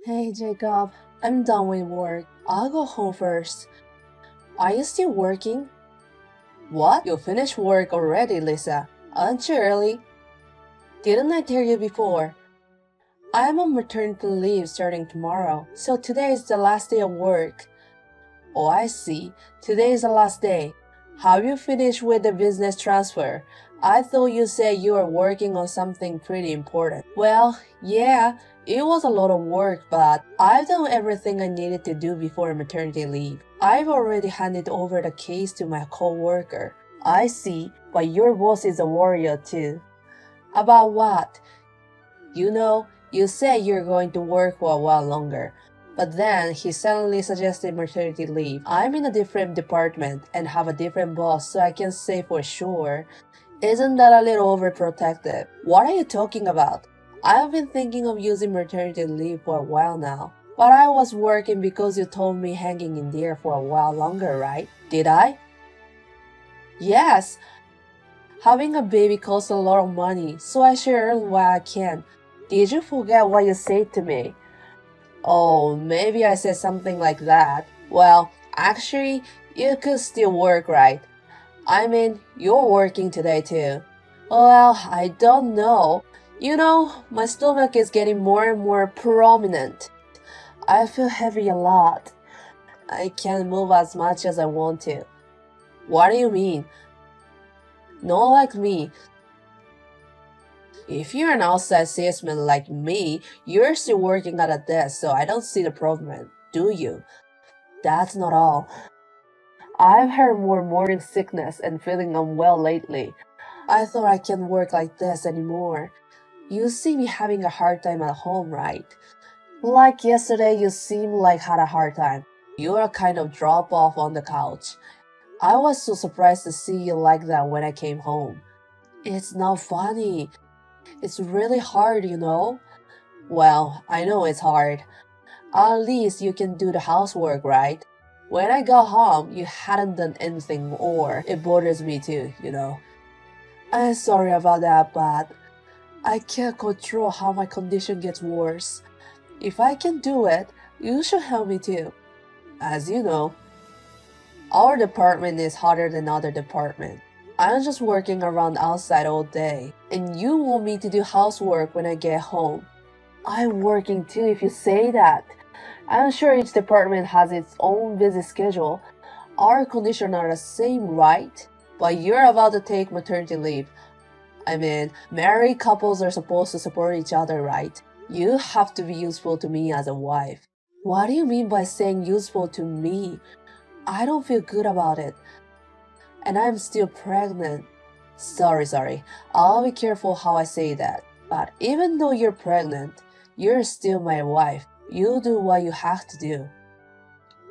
Hey Jacob, I'm done with work. I'll go home first. Are you still working? What? You finished work already, Lisa? Aren't you early? Didn't I tell you before? I'm on maternity leave starting tomorrow, so today is the last day of work. Oh, I see. Today is the last day. Have you finished with the business transfer? I thought you said you were working on something pretty important. Well, yeah, it was a lot of work, but I've done everything I needed to do before maternity leave. I've already handed over the case to my coworker. I see, but your boss is a warrior too. About what? You said you're going to work for a while longer. But then he suddenly suggested maternity leave. I'm in a different department and have a different boss, so I can say for sure. Isn't that a little overprotective? What are you talking about? I've been thinking of using maternity leave for a while now. But I was working because you told me hanging in there for a while longer, right? Did I? Yes. Having a baby costs a lot of money, so I should earn while I can. Did you forget what you said to me? Oh, maybe I said something like that. Well, actually, you could still work, right? I mean, you're working today too. Well, I don't know. My stomach is getting more and more prominent. I feel heavy a lot. I can't move as much as I want to. What do you mean? Not like me. If you're an outside salesman like me, you're still working at a desk, so I don't see the problem, do you? That's not all. I've had more morning sickness and feeling unwell lately. I thought I can't work like this anymore. You see me having a hard time at home, right? Like yesterday, you seemed like had a hard time. You were kind of drop off on the couch. I was so surprised to see you like that when I came home. It's not funny. It's really hard. Well, I know it's hard. At least you can do the housework, right? When I got home, you hadn't done anything or it bothers me too. I'm sorry about that, but I can't control how my condition gets worse. If I can do it, you should help me too. As you know, our department is harder than other departments. I'm just working around outside all day, and you want me to do housework when I get home. I'm working too if you say that. I'm sure each department has its own busy schedule. Our conditions are the same, right? But you're about to take maternity leave. I mean, married couples are supposed to support each other, right? You have to be useful to me as a wife. What do you mean by saying useful to me? I don't feel good about it. And I'm still pregnant. Sorry. I'll be careful how I say that. But even though you're pregnant, you're still my wife. You do what you have to do.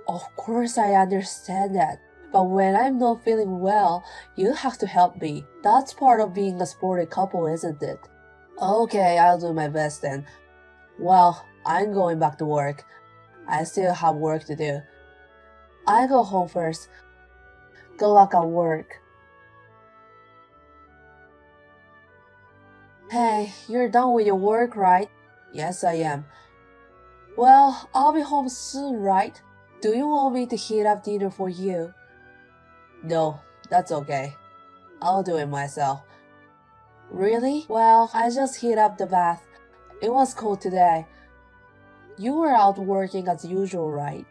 Of course, I understand that. But when I'm not feeling well, you have to help me. That's part of being a sporty couple, isn't it? Okay, I'll do my best then. Well, I'm going back to work. I still have work to do. I go home first. Good luck at work. Hey, you're done with your work, right? Yes, I am. Well, I'll be home soon, right? Do you want me to heat up dinner for you? No, that's okay. I'll do it myself. Really? Well, I just heat up the bath. It was cold today. You were out working as usual, right?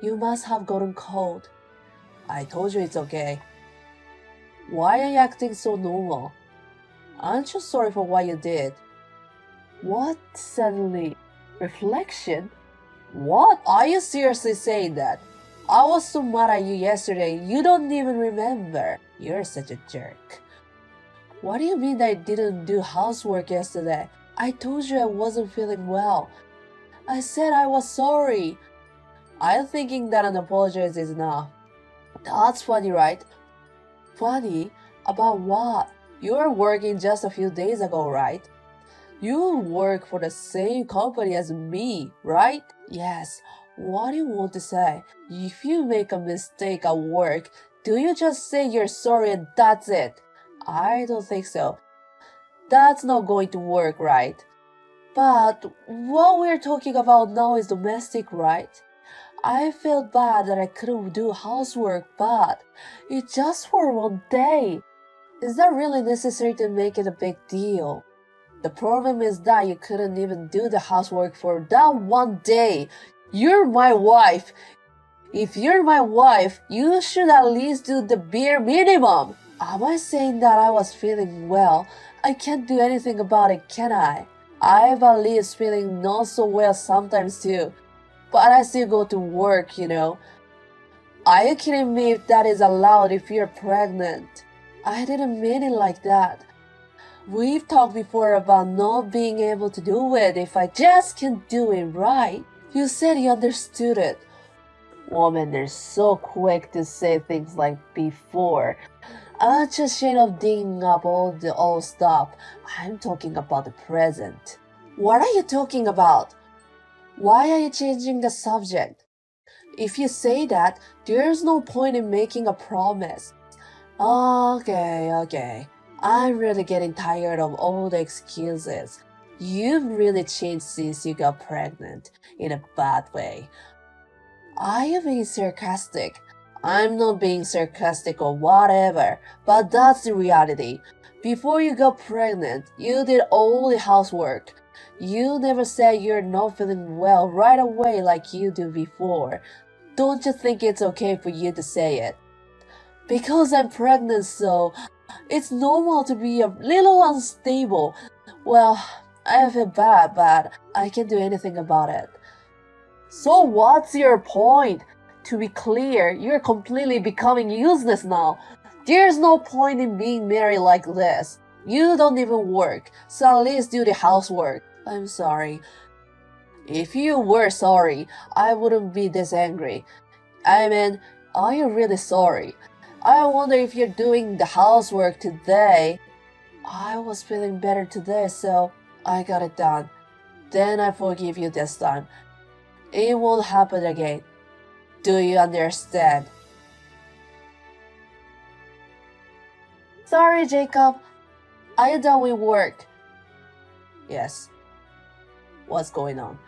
You must have gotten cold. I told you it's okay. Why are you acting so normal? Aren't you sorry for what you did? What suddenly? Reflection? What? Are you seriously saying that? I was so mad at you yesterday, you don't even remember. You're such a jerk. What do you mean I didn't do housework yesterday? I told you I wasn't feeling well. I said I was sorry. I'm thinking that an apology is enough. That's funny, right? Funny? About what? You were working just a few days ago, right? You work for the same company as me, right? Yes. What do you want to say? If you make a mistake at work, do you just say you're sorry and that's it? I don't think so. That's not going to work, right? But what we're talking about now is domestic, right? I felt bad that I couldn't do housework, but it's just for one day. Is that really necessary to make it a big deal? The problem is that you couldn't even do the housework for that one day. You're my wife. If you're my wife, you should at least do the bare minimum. Am I saying that I was feeling well? I can't do anything about it, can I? I've at least feeling not so well sometimes too. But I still go to work, you know. Are you kidding me if that is allowed if you're pregnant? I didn't mean it like that. We've talked before about not being able to do it if I just can't do it right. You said you understood it. Women are so quick to say things like before. I'm just ashamed of digging up all the old stuff. I'm talking about the present. What are you talking about? Why are you changing the subject? If you say that, there's no point in making a promise. Okay. I'm really getting tired of all the excuses. You've really changed since you got pregnant, in a bad way. Are you being sarcastic? I'm not being sarcastic or whatever, but that's the reality. Before you got pregnant, you did all the housework. You never said you're not feeling well right away like you do before. Don't you think it's okay for you to say it? Because I'm pregnant, so it's normal to be a little unstable. Well, I feel bad, but I can't do anything about it. So what's your point? To be clear, you're completely becoming useless now. There's no point in being married like this. You don't even work, so at least do the housework. I'm sorry. If you were sorry, I wouldn't be this angry. I mean, are you really sorry? I wonder if you're doing the housework today. I was feeling better today, so I got it done. Then I forgive you this time. It won't happen again. Do you understand? Sorry, Jacob. Are you done with work? Yes. What's going on?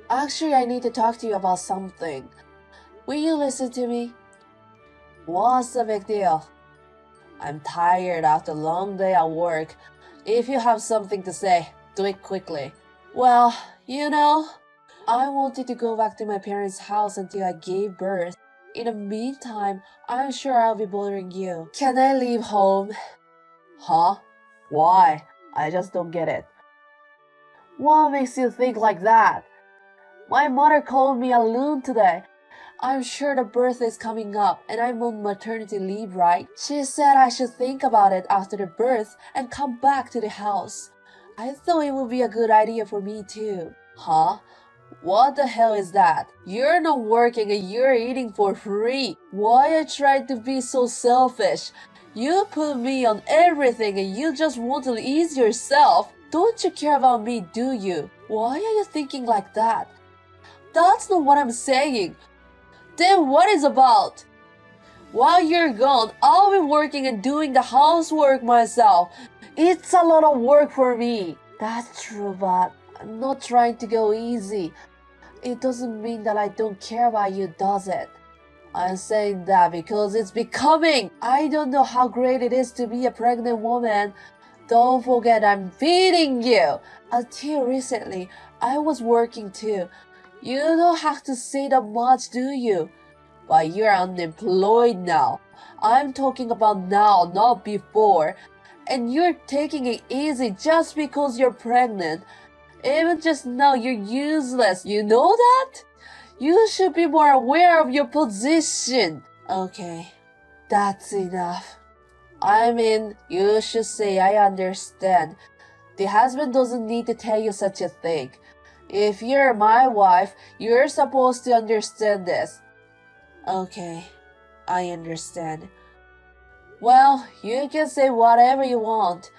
Actually, I need to talk to you about something. Will you listen to me? What's the big deal? I'm tired after a long day at work. If you have something to say, do it quickly. Well, you know, I wanted to go back to my parents' house until I gave birth. In the meantime, I'm sure I'll be bothering you. Can I leave home? Huh? Why? I just don't get it. What makes you think like that? My mother called me a loon today. I'm sure the birth is coming up and I'm on maternity leave, right? She said I should think about it after the birth and come back to the house. I thought it would be a good idea for me too. Huh? What the hell is that? You're not working and you're eating for free. Why are you trying to be so selfish? You put me on everything and you just want to ease yourself. Don't you care about me, do you? Why are you thinking like that? That's not what I'm saying. Then what is about? While you're gone, I'll be working and doing the housework myself. It's a lot of work for me. That's true, but I'm not trying to go easy. It doesn't mean that I don't care about you, does it? I'm saying that because it's becoming. I don't know how great it is to be a pregnant woman. Don't forget I'm feeding you. Until recently, I was working too. You don't have to say that much, do you? But you're unemployed now. I'm talking about now, not before. And you're taking it easy just because you're pregnant. Even just now, you're useless. You know that? You should be more aware of your position. Okay, that's enough. I mean, you should say I understand. The husband doesn't need to tell you such a thing. If you're my wife, you're supposed to understand this. Okay, I understand. Well, you can say whatever you want.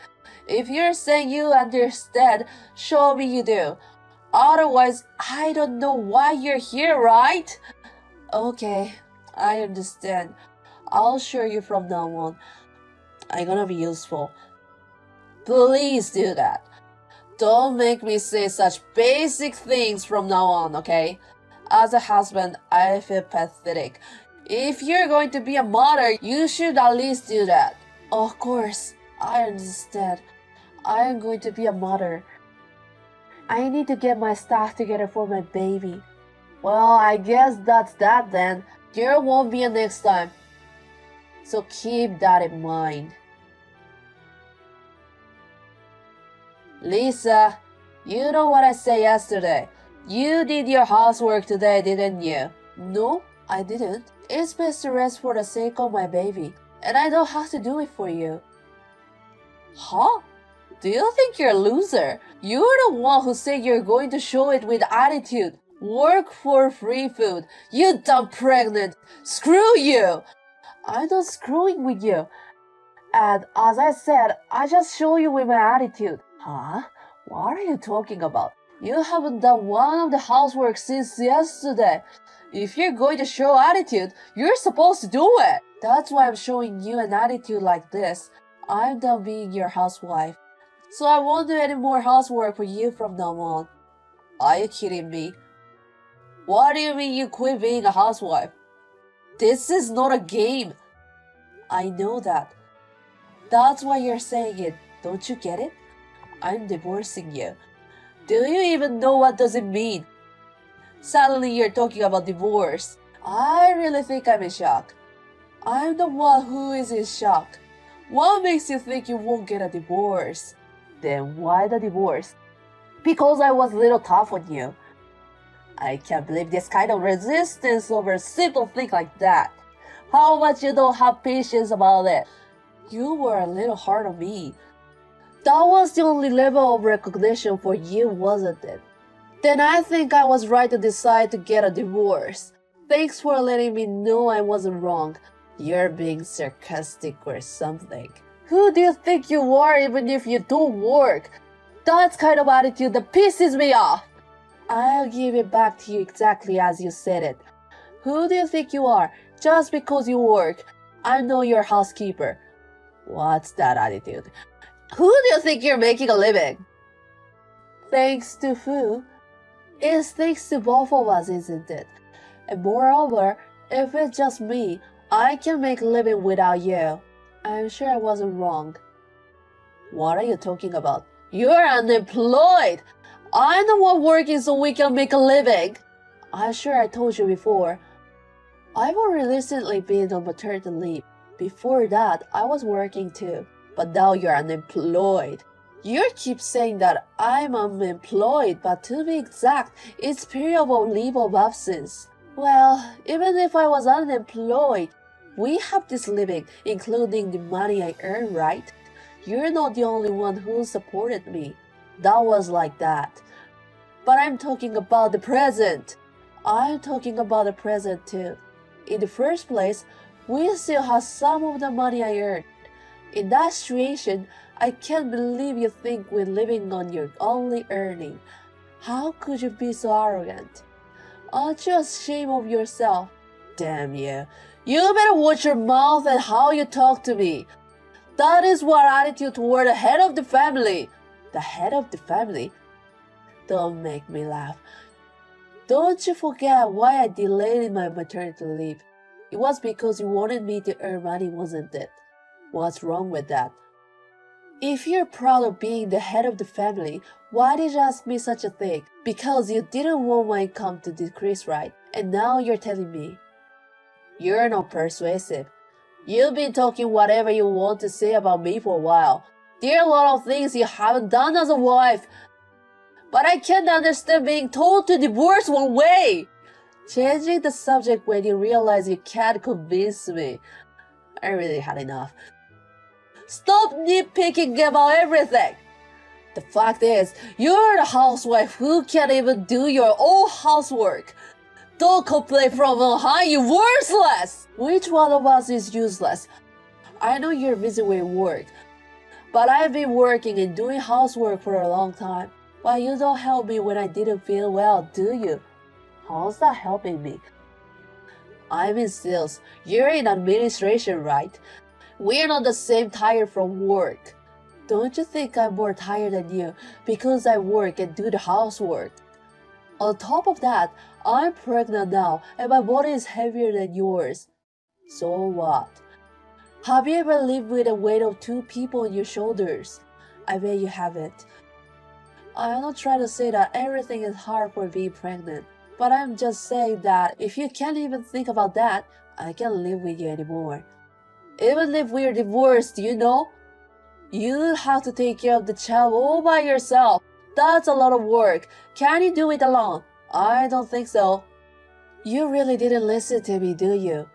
If you're saying you understand, show me you do. Otherwise, I don't know why you're here, right? Okay, I understand. I'll show you from now on. I'm gonna be useful. Please do that. Don't make me say such basic things from now on, okay? As a husband, I feel pathetic. If you're going to be a mother, you should at least do that. Of course, I understand. I am going to be a mother. I need to get my stuff together for my baby. Well, I guess that's that then. There won't be a next time. So keep that in mind. Lisa, you know what I said yesterday. You did your housework today, didn't you? No, I didn't. It's best to rest for the sake of my baby, and I don't have to do it for you. Huh? Do you think you're a loser? You're the one who said you're going to show it with attitude. Work for free food. You dumb pregnant. Screw you! I'm not screwing with you. And as I said, I just show you with my attitude. Huh? What are you talking about? You haven't done one of the housework since yesterday. If you're going to show attitude, you're supposed to do it. That's why I'm showing you an attitude like this. I'm done being your housewife. So I won't do any more housework for you from now on. Are you kidding me? What do you mean you quit being a housewife? This is not a game. I know that. That's why you're saying it. Don't you get it? I'm divorcing you. Do you even know what does it mean? Suddenly you're talking about divorce. I really think I'm in shock. I'm the one who is in shock. What makes you think you won't get a divorce? Then why the divorce? Because I was a little tough on you. I can't believe this kind of resistance over a simple thing like that. How much you don't have patience about it. You were a little hard on me. That was the only level of recognition for you, wasn't it? Then I think I was right to decide to get a divorce. Thanks for letting me know I wasn't wrong. You're being sarcastic or something. Who do you think you are even if you don't work? That's kind of attitude that pisses me off. I'll give it back to you exactly as you said it. Who do you think you are? Just because you work. I'm not your housekeeper. What's that attitude? Who do you think you're making a living? Thanks to who? It's thanks to both of us, isn't it? And moreover, if it's just me, I can make a living without you. I'm sure I wasn't wrong. What are you talking about? You're unemployed! I'm the one working so we can make a living. I'm sure I told you before. I've only recently been on maternity leave. Before that, I was working too. But now you're unemployed. You keep saying that I'm unemployed, but to be exact, it's period of leave of absence. Well, even if I was unemployed, we have this living, including the money I earn, right? You're not the only one who supported me. That was like that. But I'm talking about the present. I'm talking about the present too. In the first place, we still have some of the money I earned. In that situation, I can't believe you think we're living on your only earning. How could you be so arrogant? Aren't you ashamed of yourself? Damn you. You better watch your mouth and how you talk to me. That is what attitude toward the head of the family. The head of the family? Don't make me laugh. Don't you forget why I delayed my maternity leave. It was because you wanted me to earn money, wasn't it? What's wrong with that? If you're proud of being the head of the family, why did you ask me such a thing? Because you didn't want my income to decrease, right? And now you're telling me. You're not persuasive. You've been talking whatever you want to say about me for a while. There are a lot of things you haven't done as a wife. But I can't understand being told to divorce one way. Changing the subject when you realize you can't convince me. I really had enough. Stop nitpicking about everything. The fact is, you're the housewife who can't even do your own housework. Don't complain from on high, you worthless! Which one of us is useless? I know you're busy with work, but I've been working and doing housework for a long time. But you don't help me when I didn't feel well, do you? How's that helping me? I'm in sales. You're in administration, right? We're not the same tired from work. Don't you think I'm more tired than you because I work and do the housework? On top of that, I'm pregnant now and my body is heavier than yours. So what? Have you ever lived with the weight of two people on your shoulders? I bet you haven't. I'm not trying to say that everything is hard for being pregnant, but I'm just saying that if you can't even think about that, I can't live with you anymore. Even if we're divorced, you have to take care of the child all by yourself. That's a lot of work. Can you do it alone? I don't think so. You really didn't listen to me, do you?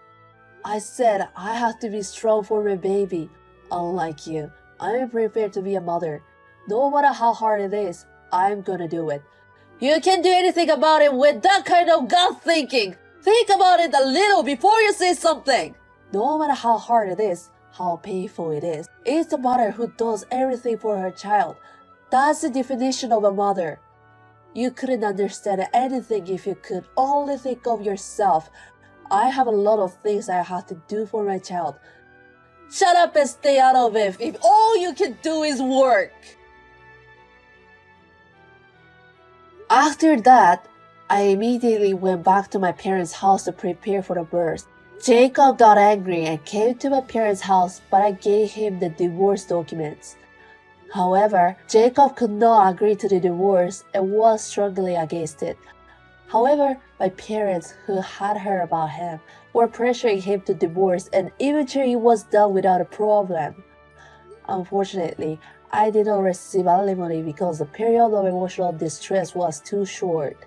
I said I have to be strong for my baby. Unlike you, I'm prepared to be a mother. No matter how hard it is, I'm gonna do it. You can't do anything about it with that kind of gut thinking. Think about it a little before you say something. No matter how hard it is, how painful it is, it's the mother who does everything for her child. That's the definition of a mother. You couldn't understand anything if you could only think of yourself. I have a lot of things I have to do for my child. Shut up and stay out of it if all you can do is work. After that, I immediately went back to my parents' house to prepare for the birth. Jacob got angry and came to my parents' house, but I gave him the divorce documents. However, Jacob could not agree to the divorce and was struggling against it. However, my parents, who had heard about him, were pressuring him to divorce, and eventually it was done without a problem. Unfortunately, I did not receive alimony because the period of emotional distress was too short.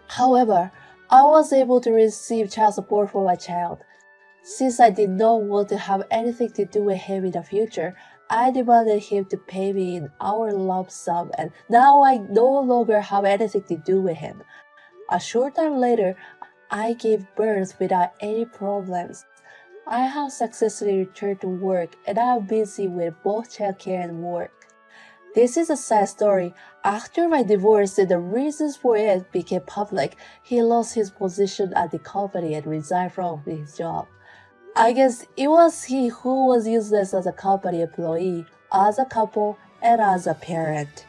However, I was able to receive child support for my child. Since I did not want to have anything to do with him in the future, I demanded him to pay me in our lump sum, and now I no longer have anything to do with him. A short time later, I gave birth without any problems. I have successfully returned to work and I am busy with both childcare and work. This is a sad story. After my divorce and the reasons for it became public, he lost his position at the company and resigned from his job. I guess it was he who was useless as a company employee, as a couple, and as a parent.